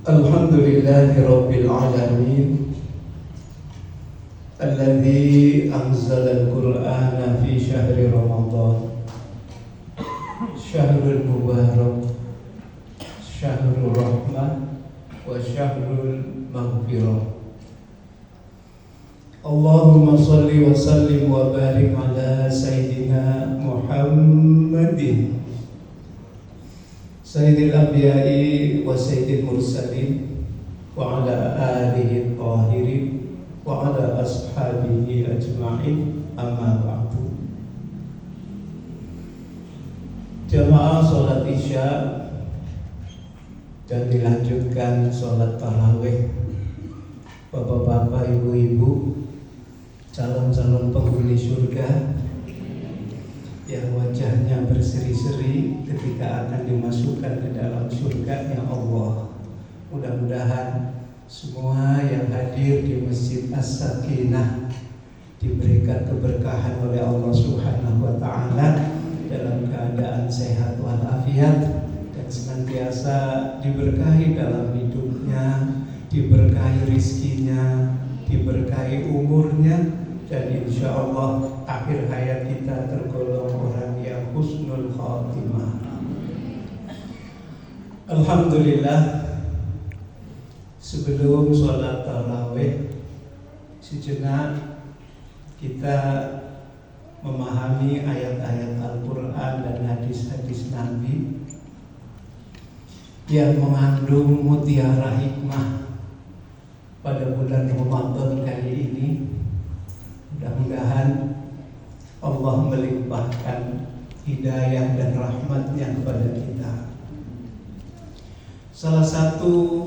Alhamdulillahi Rabbil Alamin Alladhi anzala al-Qur'ana fi syahri Ramadan Syahrul Mubarak Syahrul Rahmah Wa Syahrul Maghfirah. Allahumma salli wa sallim wa barik ala Sayyidina Muhammadin Sayyidil Anbiya'i wa Sayyidil Mursalin wa ala alihi tahirin wa ala ashabihi ajma'in, amma ba'du. Jamaah sholat isya dan dilanjutkan sholat tarawih. Bapak-bapak, ibu-ibu, calon-calon penghuni surga yang wajahnya berseri-seri ketika akan dimasukkan ke dalam surga-Nya Allah. Mudah-mudahan semua yang hadir di Masjid As-Sakinah diberikan keberkahan oleh Allah Subhanahu wa taala dalam keadaan sehat walafiat dan senantiasa diberkahi dalam hidupnya, diberkahi rizkinya, diberkahi umurnya, dan insya Allah akhir hayat kita tergolong orang yang husnul khatimah. Alhamdulillah, sebelum sholat tarawih sejenak kita memahami ayat-ayat Al-Quran dan hadis-hadis Nabi yang mengandung mutiara hikmah pada bulan Ramadan kali ini. Mudah-mudahan Allah melimpahkan hidayah dan rahmatnya kepada kita. Salah satu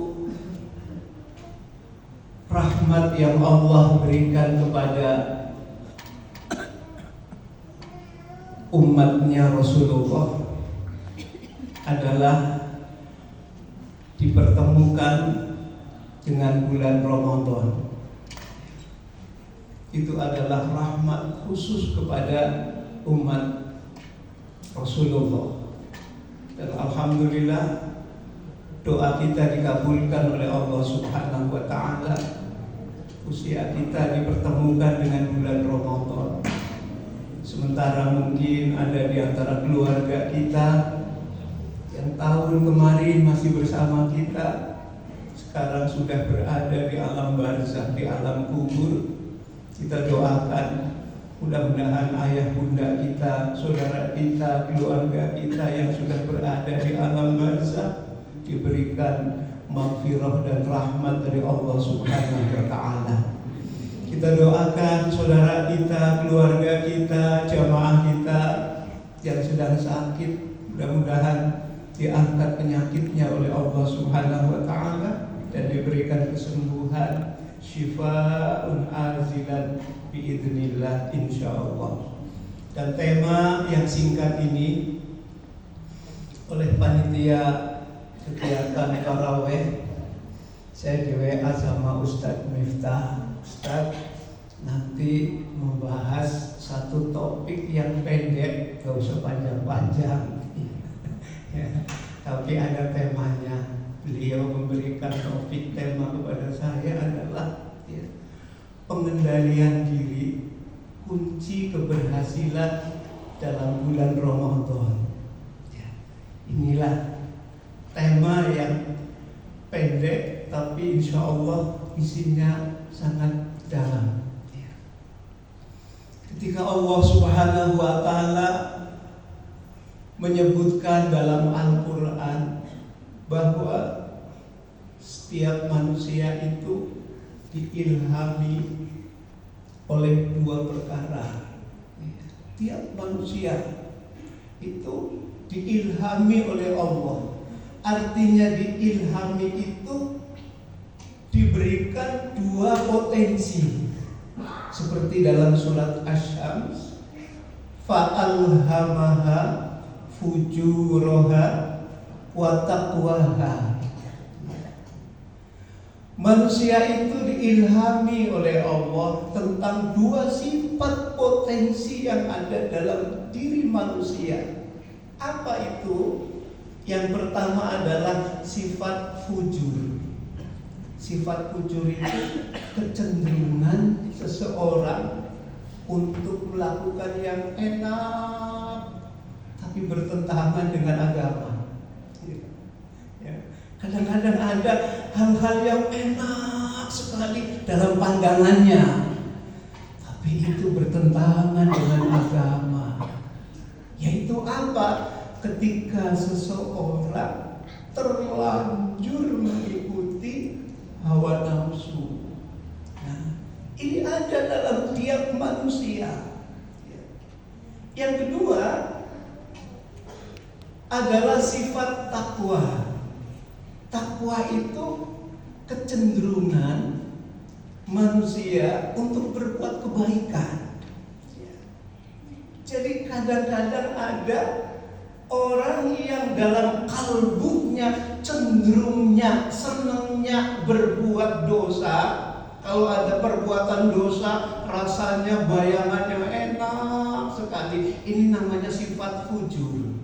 rahmat yang Allah berikan kepada umatnya Rasulullah adalah dipertemukan dengan bulan Ramadan. Itu adalah rahmat khusus kepada umat Rasulullah. Dan alhamdulillah doa kita dikabulkan oleh Allah Subhanahu wa taala. Usia kita dipertemukan dengan bulan Ramadan. Sementara mungkin ada di antara keluarga kita yang tahun kemarin masih bersama kita, sekarang sudah berada di alam barzakh, di alam kubur. Kita doakan mudah-mudahan ayah bunda kita, saudara kita, keluarga kita yang sudah berada di alam barzakh diberikan maghfirah dan rahmat dari Allah Subhanahu wa taala. Kita doakan saudara kita, keluarga kita, jamaah kita yang sedang sakit, mudah-mudahan diangkat penyakitnya oleh Allah Subhanahu wa taala dan diberikan kesembuhan, syifa'un azilan biidznillah insyaallah. Dan tema yang singkat ini oleh panitia kegiatan tarawih, saya di WA sama Ustadz Miftah, Ustadz nanti membahas satu topik yang pendek, gak usah panjang-panjang ya, tapi ada temanya. Beliau memberikan topik tema kepada saya adalah ya, pengendalian diri, kunci keberhasilan dalam bulan Ramadan ya. Inilah tema yang pendek tapi insya Allah isinya sangat dalam ya. Ketika Allah Subhanahu wa ta'ala menyebutkan dalam Al-Quran bahwa setiap manusia itu diilhami oleh dua perkara. Tiap manusia itu diilhami oleh Allah. Artinya diilhami itu diberikan dua potensi. Seperti dalam surat Asy-Syams, fa'alhamaha fujuraha wa taqwaha. Manusia itu diilhami oleh Allah tentang dua sifat potensi yang ada dalam diri manusia. Apa itu? Yang pertama adalah sifat fujur. Sifat fujur itu kecenderungan seseorang untuk melakukan yang enak tapi bertentangan dengan agama. Ya. Kadang-kadang ada hal-hal yang enak sekali dalam pandangannya, tapi itu bertentangan dengan agama. Yaitu apa? Ketika seseorang terlanjur mengikuti hawa nafsu. Nah, ini ada dalam tiap manusia. Yang kedua adalah sifat takwa. Takwa itu kecenderungan manusia untuk berbuat kebaikan. Jadi kadang-kadang ada orang yang dalam kalbunya cenderungnya, senangnya berbuat dosa. Kalau ada perbuatan dosa, rasanya bayangannya enak sekali. Ini namanya sifat fujur.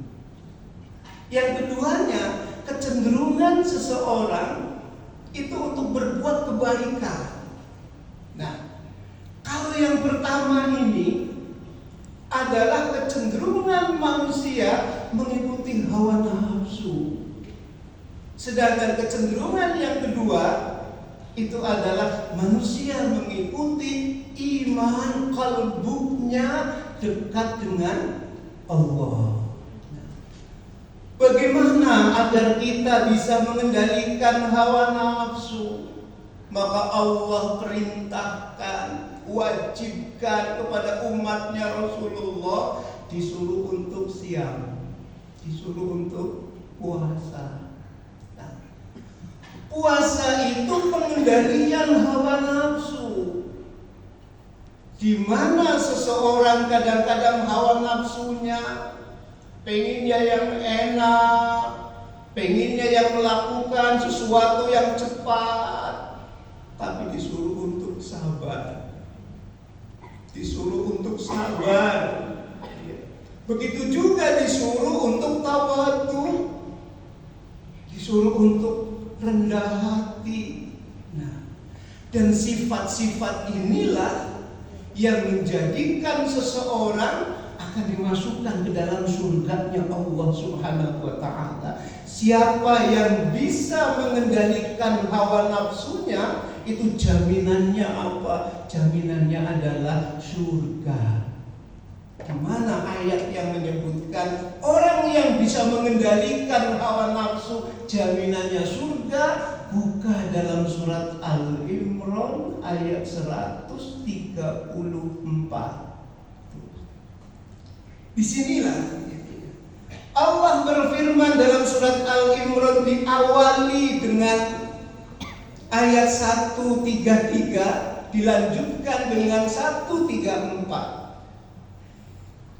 Yang keduanya, kecenderungan seseorang itu untuk berbuat kebaikan. Nah, kalau yang pertama ini adalah kecenderungan manusia mengikuti hawa nafsu. Sedangkan kecenderungan yang kedua itu adalah manusia mengikuti iman, kalbunya dekat dengan Allah. Bagaimana agar kita bisa mengendalikan hawa nafsu? Maka Allah perintahkan, wajibkan kepada umatnya Rasulullah, disuruh untuk siam, disuruh untuk puasa. Nah, puasa itu pengendalian hawa nafsu. Di mana seseorang kadang-kadang hawa nafsunya pengennya yang enak, pengennya yang melakukan sesuatu yang cepat, tapi disuruh untuk sabar. Disuruh untuk sabar. Begitu juga disuruh untuk tawadhu, disuruh untuk rendah hati. Nah, dan sifat-sifat inilah yang menjadikan seseorang akan dimasukkan ke dalam surganya Allah Subhanahu wa ta'ala. Siapa yang bisa mengendalikan hawa nafsunya, itu jaminannya apa? Jaminannya adalah surga. Kemana ayat yang menyebutkan orang yang bisa mengendalikan hawa nafsu jaminannya surga? Buka dalam surat Al-Imran ayat 134. Disinilah Allah berfirman dalam surat Al-Imran, diawali dengan ayat 133, dilanjutkan dengan 134.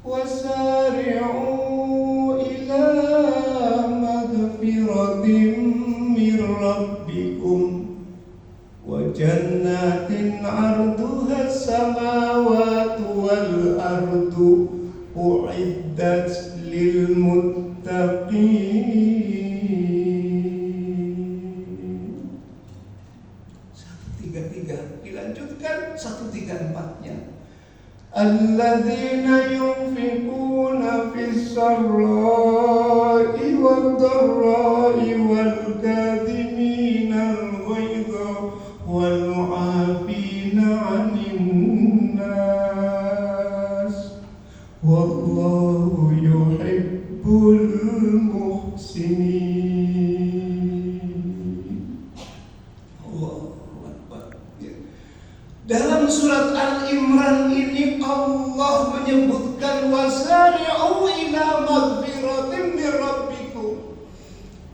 Wasari'u ila maghfiratin mir rabbikum wa jannatin 'arduha as-samawati wal ardu u'iddat lil muttaqin. 133 dilanjutkan 134-nya. Alladzina yunfikuna fis sarra'i wad dharra'i wal kadhimina al-ghaidha wal 'afina 'anil nas wallahu yuhibbul muhsinin. Allahu Akbar. Dalam surat Al-Imran ini Allah menyebutkan wasari'u ila maghfiratin mir rabbikum.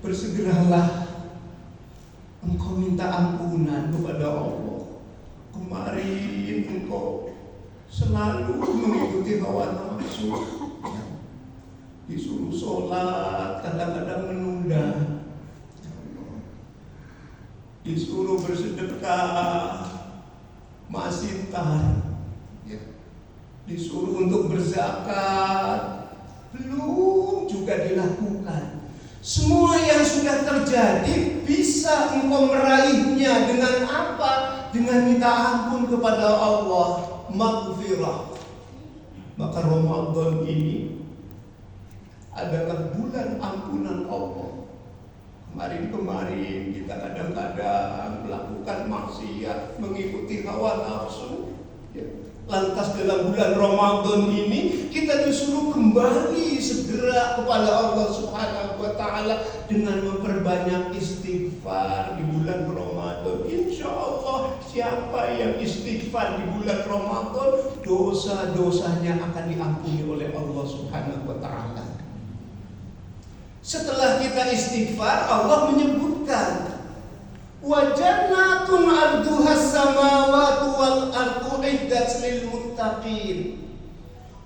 Bersegeralah engkau minta ampunan kepada Allah. Kemarin engkau selalu mengikuti hawa nafsu. Disuruh sholat, kadang-kadang menunda. Disuruh bersedekah, masih tar. Disuruh untuk berzakat, belum juga dilakukan. Semua yang sudah sudah terjadi bisa engkau meraihnya dengan apa? Dengan minta ampun kepada Allah, maghfirah. Maka Ramadan ini adalah bulan ampunan Allah. Kemarin kita kadang-kadang melakukan maksiat, mengikuti hawa nafsu. Lantas dalam bulan Ramadan ini kita disuruh kembali segera kepada Allah Subhanahu wa Ta'ala dengan memperbanyak istighfar di bulan Ramadan. Insya Allah siapa yang istighfar di bulan Ramadan, dosa-dosanya akan diampuni oleh Allah Subhanahu wa Ta'ala. Setelah kita istighfar, Allah menyebutkan wa jannatun arduhas samawati wal ardu iddat lil muttaqin.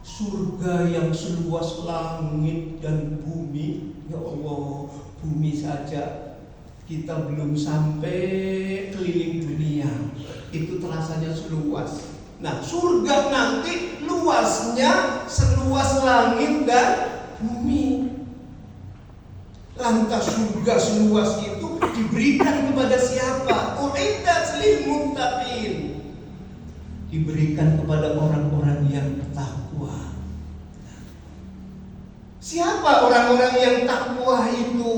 Surga yang seluas langit dan bumi. Ya Allah, bumi saja kita belum sampai keliling dunia, itu terasanya seluas. Nah, surga nanti luasnya seluas langit dan bumi. Lantas surga seluas itu diberikan kepada siapa? Uiddat lil muttaqin. Diberikan kepada orang-orang yang takwa. Siapa orang-orang yang takwa itu?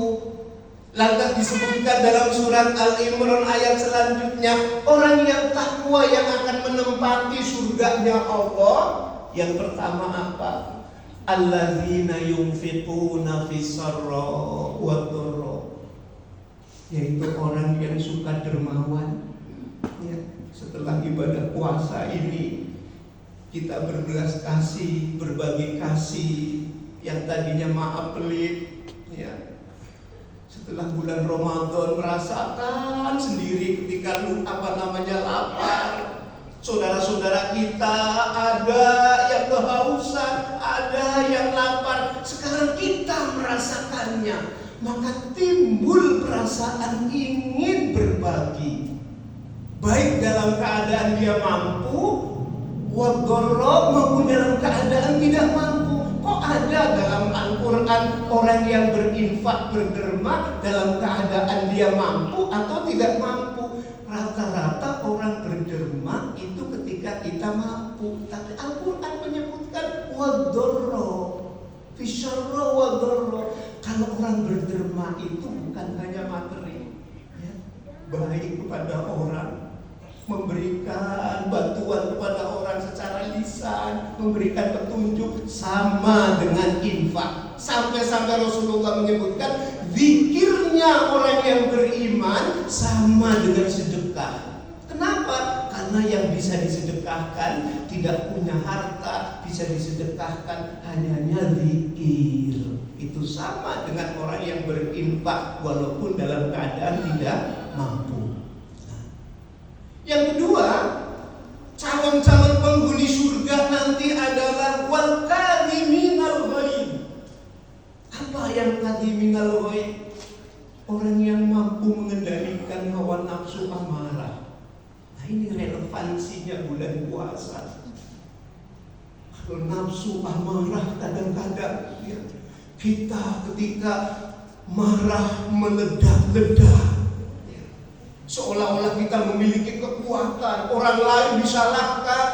Lantas disebutkan dalam surat Al-Imran ayat selanjutnya, orang yang takwa yang akan menempati surganya Allah. Yang pertama apa? Alladzina yunfiquna fis sarra wad dharra, yaitu orang yang suka dermawan. Ya, setelah ibadah puasa ini kita berbelas kasih, berbagi kasih yang tadinya maaf pelit. Ya, setelah bulan Ramadan merasakan sendiri ketika lapar. Saudara-saudara kita ada yang kehausan, ada yang lapar. Sekarang kita merasakannya, maka timbul perasaan ingin berbagi. Baik dalam keadaan dia mampu, wadorro, maupun dalam keadaan tidak mampu. Kok ada dalam Al-Quran orang yang berinfak, berderma dalam keadaan dia mampu atau tidak mampu? Rata-rata orang berderma itu ketika kita mampu. Tapi Al-Quran menyebutkan wadorro, fisyarro wadorro. Kalau orang berderma itu bukan hanya materi, ya, baik kepada orang, memberikan bantuan kepada orang secara lisan, memberikan petunjuk, sama dengan infak. Sampai-sampai Rasulullah menyebutkan zikirnya orang yang beriman sama dengan sedekah. Kenapa? Karena yang bisa disedekahkan tidak punya harta, bisa disedekahkan hanya zikir. Itu sama dengan orang yang berinfak walaupun dalam keadaan tidak mampu. Yang kedua, calon-calon penghuni surga nanti adalah wal kadhiminal ghaidh. Apa yang kadhiminal ghaidh? Orang yang mampu mengendalikan hawa nafsu amarah. Nah, ini relevansinya bulan puasa. Kalau nafsu amarah kadang-kadang ya, kita ketika marah meledak-ledak, seolah-olah kita memiliki kekuatan, orang lain disalahkan,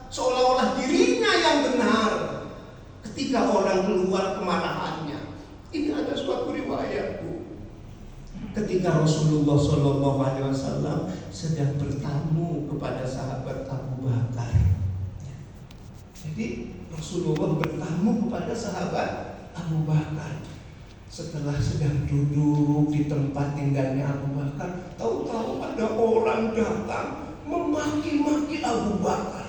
seolah-olah dirinya yang benar ketika orang keluar kemarahannya. Ini ada suatu riwayat, Bu, ketika Rasulullah SAW sedang bertamu kepada sahabat Abu Bakar. Jadi Rasulullah bertamu kepada sahabat Abu Bakar. Setelah sedang duduk di tempat tinggalnya Abu Bakar, tahu-tahu ada orang datang memaki-maki Abu Bakar.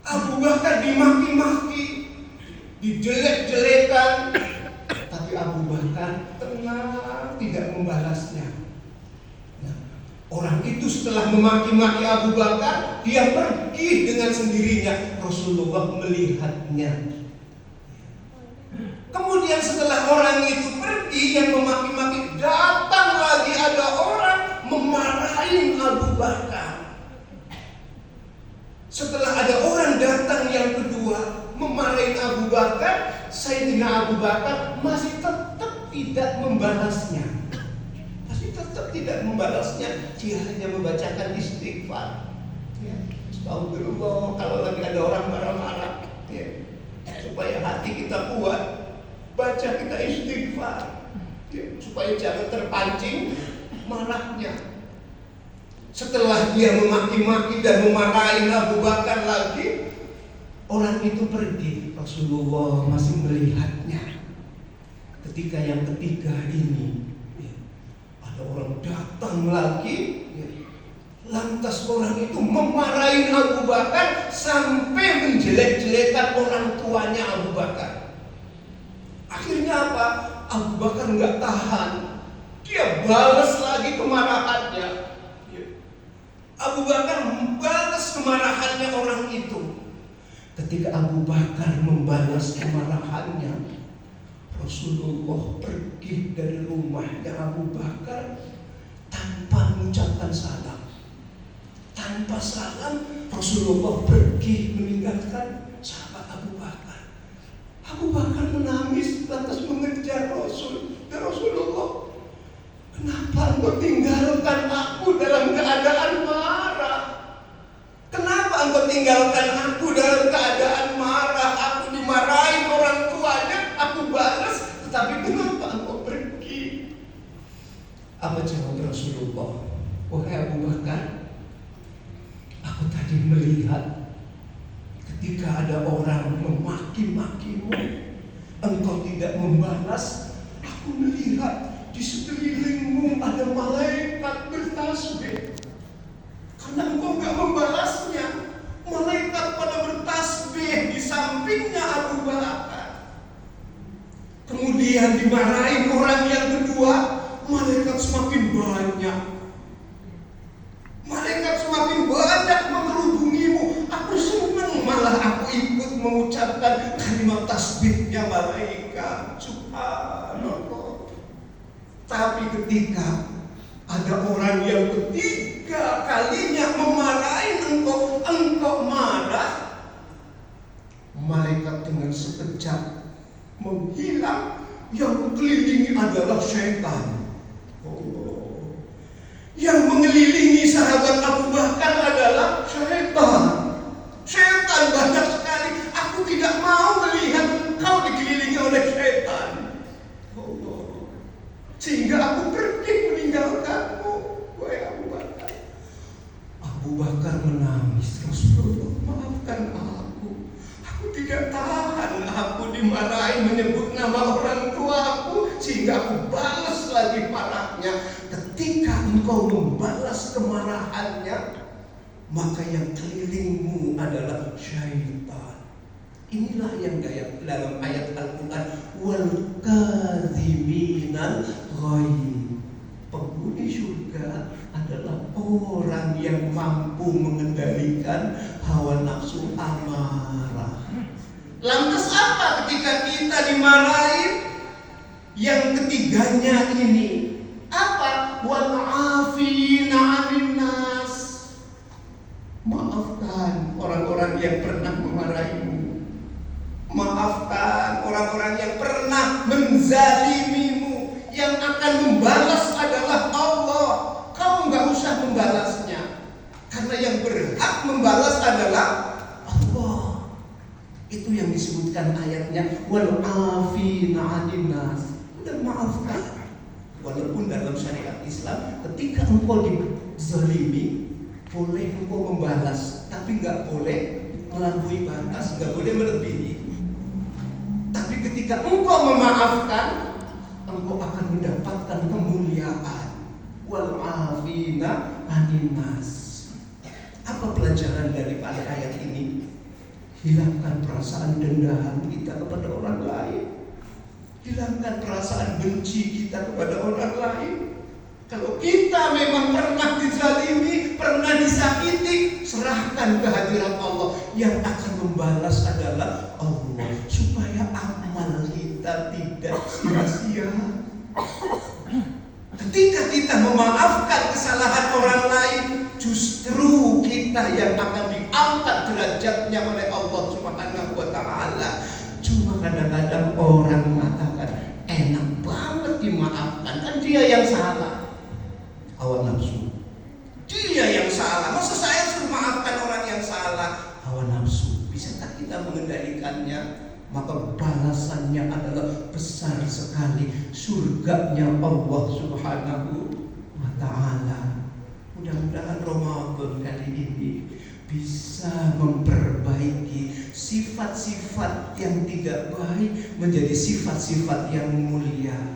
Abu Bakar dimaki-maki, dijelek-jelekan, tapi Abu Bakar tenang, tidak membalasnya. Nah, orang itu setelah memaki-maki Abu Bakar, dia pergi dengan sendirinya. Rasulullah melihatnya. Kemudian setelah orang itu pergi yang memaki-maki, datang lagi ada orang memarahi Abu Bakar. Setelah ada orang datang yang kedua memarahi Abu Bakar, Sayyidina Abu Bakar masih tetap tidak membalasnya. Pasti tetap tidak membalasnya. Dia hanya membacakan istighfar. Ya. Astagfirullah kalau lagi ada orang marah-marah. Ya. Supaya hati kita kuat, baca kita istighfar. Ya. Supaya jangan terpancing marahnya. Setelah dia memaki-maki dan memarahi Abu Bakar lagi, orang itu pergi. Rasulullah masih melihatnya. Ketika yang ketiga ini, ada orang datang lagi, lantas orang itu memarahi Abu Bakar sampai menjelek-jelekan orang tuanya Abu Bakar. Akhirnya apa? Abu Bakar nggak tahan, dia balas lagi kemarahannya. Abu Bakar membalas kemarahannya orang itu. Ketika Abu Bakar membalas kemarahannya, Rasulullah pergi dari rumahnya Abu Bakar tanpa mengucapkan salam. Tanpa salam, Rasulullah pergi meninggalkan sahabat Abu Bakar. Abu Bakar menangis lantas mengejar Rasul. Ya Rasulullah, kenapa engkau tinggalkan aku dalam keadaan marah? Kenapa engkau tinggalkan aku dalam keadaan marah? Aku dimarahin orang tuanya, aku balas, tetapi kenapa engkau pergi? Apa jawab Rasulullah? Wahai Abu Bakar, aku tadi melihat ketika ada orang memaki-makimu, engkau tidak membalas. Aku melihat di sekelilingmu ada malaikat bertasbih. Karena engkau gak membalasnya, malaikat pada bertasbih di sampingnya Abu Bakar. Kemudian dimarahin orang yang kedua, malaikat semakin banyak. Malaikat semakin banyak mengerubungimu. Aku senang, malah aku ikut mengucapkan kalimat tasbihnya malaikat. Subhanallah. Tapi ketika ada orang yang ketiga kalinya memarahi engkau marah, malaikat dengan sekejap menghilang. Yang mengelilingi adalah syaitan. Yang mengelilingi sahabat Abu Bakar adalah syaitan. Syaitan banyak sekali. Aku tidak mau melihat engkau dikelilingi oleh syaitan. Sehingga aku pergi meninggalkanmu, wahai Abu Bakar. Abu Bakar menangis. Rasulullah, maafkan aku. Aku tidak tahan. Aku dimarahi menyebut nama orang tuaku, sehingga aku balas lagi marahnya. Ketika engkau membalas kemarahannya, maka yang kelilingmu adalah syaitan. Inilah yang dalam ayat Al-Quran, wal kadhiminal ghaib. Penghuni surga adalah orang yang mampu mengendalikan hawa nafsu amarah. Lantas apa ketika kita dimarahin? Yang ketiganya ini apa? Wal 'afina 'anil nas. Maafkan orang-orang yang pernah memarahimu. Maafkan orang-orang yang pernah menzalimimu. Yang akan membalas adalah Allah. Kau nggak usah membalasnya, karena yang berhak membalas adalah Allah. Itu yang disebutkan ayatnya, wal 'afina 'anil nas. Dan maafkan. Walaupun dalam syariat Islam, ketika engkau dizalimi, boleh engkau membalas, tapi nggak boleh melampaui batas, nggak boleh melebihi. Tapi ketika engkau memaafkan, engkau akan mendapatkan kemuliaan. Wal 'afina 'anil nas. Apa pelajaran daripada ayat ini? Hilangkan perasaan dendam kita kepada orang lain. Hilangkan perasaan benci kita kepada orang lain. Kalau kita memang pernah dizalimi, pernah disakiti, serahkan kehadiran Allah. Yang akan membalas adalah Allah, supaya amal kita tidak sia-sia. Ketika kita memaafkan kesalahan orang lain, justru kita yang akan diangkat derajatnya oleh Allah Subhanahu wa ta'ala. Cuma kadang-kadang orang mengatakan, enak banget dimaafkan. Kan dia yang salah. Hawa nafsu. Dia yang salah. Masa saya suruh maafkan orang yang salah? Hawa nafsu. Bisakah kita mengendalikannya? Maka balasannya adalah besar sekali, surganya Allah Subhanahu wa Ta'ala. Mudah-mudahan Ramadan kali ini bisa memperbaiki sifat-sifat yang tidak baik menjadi sifat-sifat yang mulia.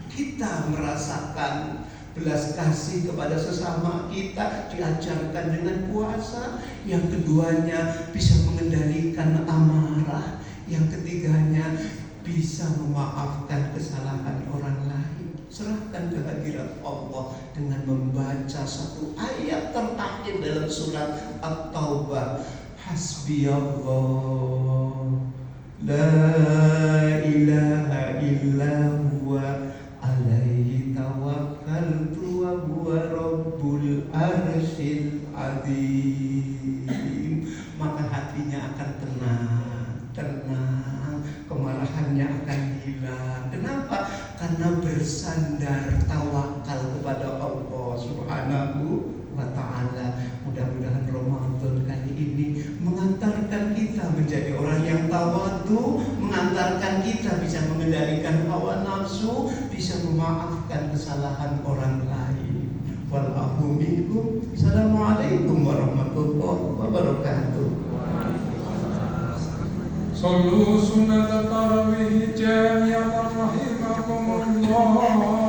Kita merasakan belas kasih kepada sesama kita diajarkan dengan puasa. Yang keduanya bisa mengendalikan amarah. Yang ketiganya bisa memaafkan kesalahan orang lain. Serahkan kehadirat Allah dengan membaca satu ayat terakhir dalam surat At-Taubah. Hasbiyallah la ilaha illa huwa alaihi tawakkaltu wa huwa rabbul arsyil azim. Maka hatinya akan tenang, kemarahannya akan hilang. Kenapa? Karena bersandar tawakal kepada Allah Subhanahu wa Ta'ala. Mudah-mudahan Ramadan kali ini mengantarkan kita menjadi orang yang tawadhu, mengantarkan kita bisa mengendalikan hawa nafsu, bisa memaafkan kesalahan orang lain. Wallahu minkum. Assalamualaikum warahmatullahi wabarakatuh. صلوا سنة التراويح جامعة رحمكم الله.